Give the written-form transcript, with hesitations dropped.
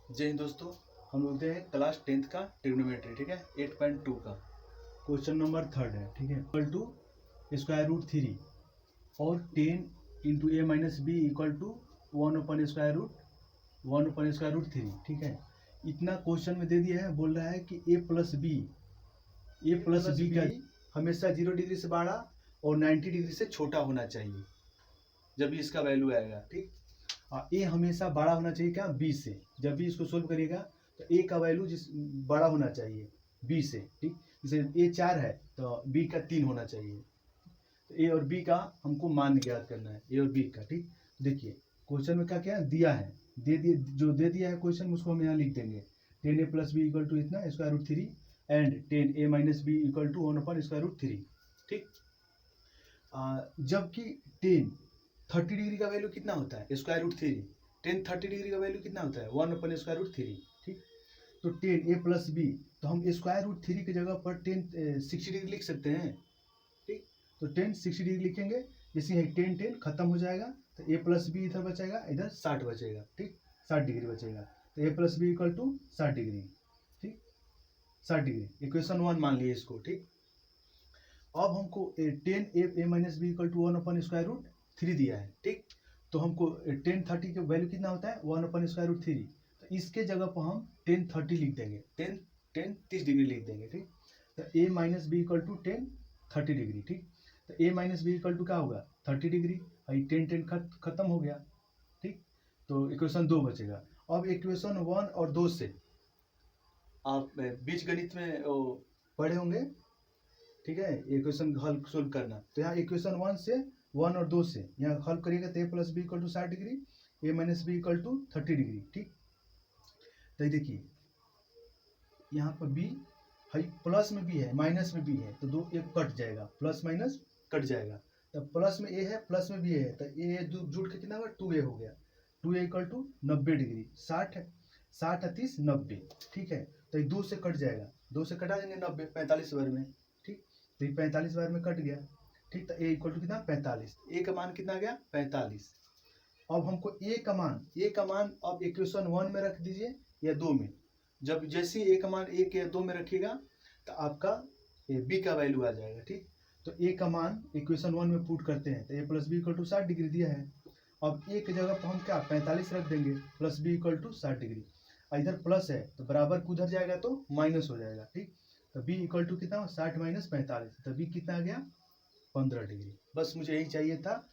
जय हिंद दोस्तों, हम लोग हैं क्लास 10th का ट्रिग्नोमेट्री, ठीक है, 8.2 का क्वेश्चन नंबर 3 है, ठीक है। इक्वल टू स्क्वायर रूट 3 और 10 into A minus B equal to 1/√3, ठीक है। इतना क्वेश्चन में दे दिया है, बोल रहा है कि ए प्लस बी का हमेशा 0 डिग्री से बड़ा और 90 डिग्री से छोटा होना चाहिए जब भी इसका वैल्यू आएगा, ठीक। ए हमेशा बड़ा होना चाहिए क्या, बी से। जब भी इसको सोल्व करेगा तो ए का वैल्यू बड़ा होना चाहिए बी से, ठीक। जैसे ए 4 है तो बी का 3 होना चाहिए। तो ए और बी का हमको मान ज्ञात करना है, ए और बी का, ठीक। देखिए क्वेश्चन में क्या क्या दिया है, जो दे दिया है क्वेश्चन में उसको हम यहाँ लिख देंगे। 10a plus B equal to इतना √3 and 10a minus B equal to 1/√3, ठीक। जबकि 30 डिग्री का वैल्यू कितना होता है, √3। 30 डिग्री का वैल्यू कितना होता है, 1/√3, ठीक। तो 10a प्लस बी, तो हम √3 की जगह पर 60 डिग्री लिख सकते हैं, ठीक। तो 60 डिग्री लिखेंगे, जैसे यही 10 खत्म हो जाएगा तो a प्लस बी इधर बचेगा, इधर 60 बचेगा, ठीक। 60 डिग्री बचेगा, तो a plus B equal to 60 degree, ठीक। 60 डिग्री इक्वेशन 1 मान लिए इसको, ठीक। अब हमको 10a minus B equal to 1/√3 दिया है, ठीक। तो हमको 1030 का वैल्यू कितना होता है, 1/√3। तो इसके जगह पर हम 1030 लिख देंगे, 30 डिग्री लिख देंगे, ठीक। तो a minus B equal to 30 degree, ठीक। तो a minus B equal to क्या होगा, 30 डिग्री। 10 खत्म हो गया, ठीक। तो इक्वेशन 2 बचेगा। अब इक्वेशन 1 और 2 से आप बीज गणित में पढ़े होंगे, ठीक है। इक्वेशन हल सोल्व करना, तो यहाँ इक्वेशन 1 और 2 से यहाँ हल करिएगा तो a plus B equal to 60 degree, a minus B equal to 30 degree, ठीक। तो देखिए यहाँ पर b है, प्लस में भी है माइनस में भी है, तो दो एक कट जाएगा, प्लस माइनस कट जाएगा। तो प्लस में a है प्लस में भी है, तो a जुड़ के कितना हुआ, 2a हो गया। 2a इक्वल टू 90 डिग्री, 60 30 90, ठीक है। तो ये 2 से कट जाएगा, 2 से कटा देंगे 90, 45 बार में, ठीक। तो ये 45 बार में कट गया, ठीक। तो a इक्वल टू कितना, 45। a का मान कितना आ गया, 45। अब हमको a का मान अब इक्वेशन 1 में रख दीजिए या 2 में। जब जैसे a का मान 1 या 2 में रखिएगा तो आपका b का वैल्यू आ जाएगा, ठीक। तो a का मान इक्वेशन 1 में पुट करते हैं, तो a plus B equal to 60 degree दिया है। अब a की जगह पर हम क्या 45 रख देंगे, plus B equal to 60 degree. इधर प्लस है तो बराबर को उधर जाएगा तो माइनस हो जाएगा, ठीक। तो b इक्वल टू कितना, 60 माइनस 45, तो b कितना आ गया, 15 डिग्री। बस मुझे यही चाहिए था,